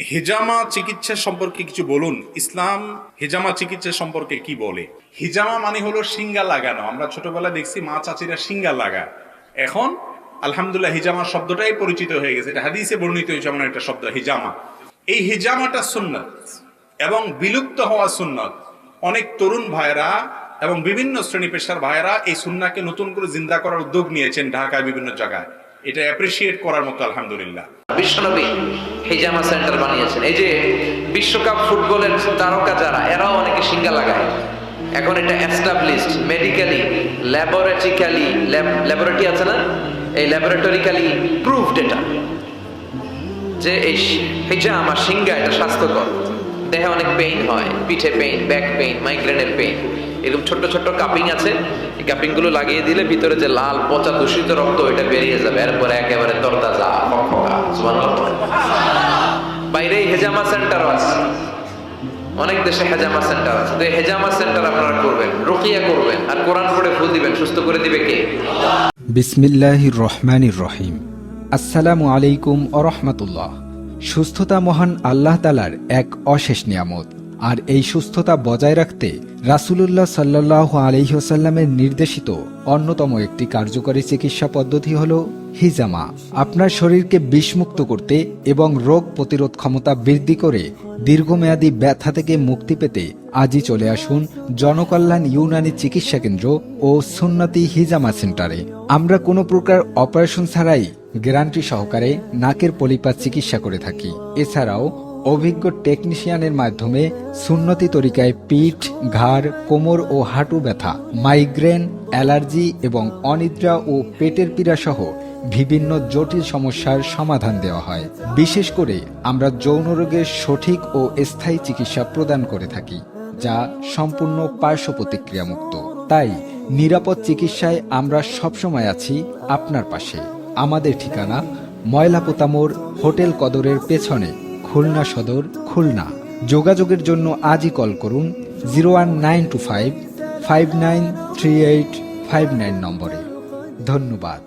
হিজামা চিকিৎসা সম্পর্কে কিছু বলুন। ইসলাম হিজামা চিকিৎসা সম্পর্কে কি বলে? হিজামা মানে হলো সিঙ্গা লাগানো। আমরা ছোটবেলায় দেখছি মা চাচিরা সিঙ্গা লাগা। এখন আলহামদুলিল্লাহ হিজামা শব্দটাই পরিচিত হয়ে গেছে। এটা হাদিসে বর্ণিত হয়েছে এমন একটা শব্দ হিজামা। এই হিজামাটা সুন্নাত এবং বিলুপ্ত হওয়া সুন্নাত। অনেক তরুণ ভাইরা এবং বিভিন্ন শ্রেণী পেশার ভাইরা এই সুন্নাকে নতুন করে জিন্দা করার উদ্যোগ নিয়েছেন ঢাকায় বিভিন্ন জায়গায়। এটা অ্যাপ্রিসিয়েট করার মতো আলহামদুলিল্লাহ। বিশ্বনবী হিজামা সেন্টার বানিয়েছেন। এই যে বিশ্বকাপ ফুটবলের তারকা যারা, এরাও অনেকে সিঙ্গা লাগায়। এখন এটা এস্টাবলিশড মেডিকেলি, ল্যাবরেটরিক্যালি, ল্যাবরেটরি আছে না, এই ল্যাবরেটরিক্যালি প্রুভড এটা যে এই হিজামা সিঙ্গা এটা স্বাস্থ্যকর। দেহে অনেক পেইন হয়, পিঠে পেইন, ব্যাক পেইন, মাইগ্রেনের পেইন, এরকম ছোট্ট ছোট্ট কাপিং আছে। এই কাপিং গুলো লাগিয়ে দিলে ভিতরে যে লাল পচা দূষিত রক্ত ওইটা বেরিয়ে যাবে। এরপরে একেবারে তরতাজা ফকফকা। সুবহানাল্লাহ। বাইরে হেজামা সেন্টার আছে, অনেক দেশে হেজামা সেন্টার আছে। তো এই হেজামা সেন্টার আপনারা করবেন, রুকিয়া করবেন, আর কোরআন পড়ে ফু দিবেন। সুস্থ করে দিবে কে? বিসমিল্লাহির রহমানির রহিম। আসসালামু আলাইকুম ওয়া রাহমাতুল্লাহ। সুস্থতা মহান আল্লাহ তাআলার এক অশেষ নিয়ামত, আর এই সুস্থতা বজায় রাখতে রাসূলুল্লাহ সাল্লাল্লাহু আলাইহি ওয়াসাল্লামের নির্দেশিত অন্যতম একটি কার্যকরী চিকিৎসা পদ্ধতি হল হিজামা। আপনার শরীরকে বিষমুক্ত করতে এবং রোগ প্রতিরোধ ক্ষমতা বৃদ্ধি করে দীর্ঘমেয়াদী ব্যথা থেকে মুক্তি পেতে আজই চলে আসুন জনকল্যাণ ইউনানি চিকিৎসা কেন্দ্র ও সুন্নতি হিজামা সেন্টারে। আমরা কোনো প্রকার অপারেশন ছাড়াই গ্যারান্টি সহকারে নাকের পলিপাস চিকিৎসা করে থাকি। এছাড়াও অভিজ্ঞ টেকনিশিয়ানের মাধ্যমে সুন্নতি তরিকায় পিঠ, ঘাড়, কোমর ও হাঁটু ব্যথা, মাইগ্রেন, অ্যালার্জি এবং অনিদ্রা ও পেটের পীড়া সহ বিভিন্ন জটিল সমস্যার সমাধান দেওয়া হয়। বিশেষ করে আমরা যৌন রোগের সঠিক ও স্থায়ী চিকিৎসা প্রদান করে থাকি, যা সম্পূর্ণ পার্শ্ব প্রতিক্রিয়া মুক্ত। তাই নিরাপদ চিকিৎসায় আমরা সবসময় আছি আপনার পাশে। আমাদের ঠিকানা ময়লাপোতা মোড়, হোটেল কদরের পেছনে, খুলনা সদর, খুলনা। যোগাযোগের জন্য আজই কল করুন 01925 593859 নম্বরে। ধন্যবাদ।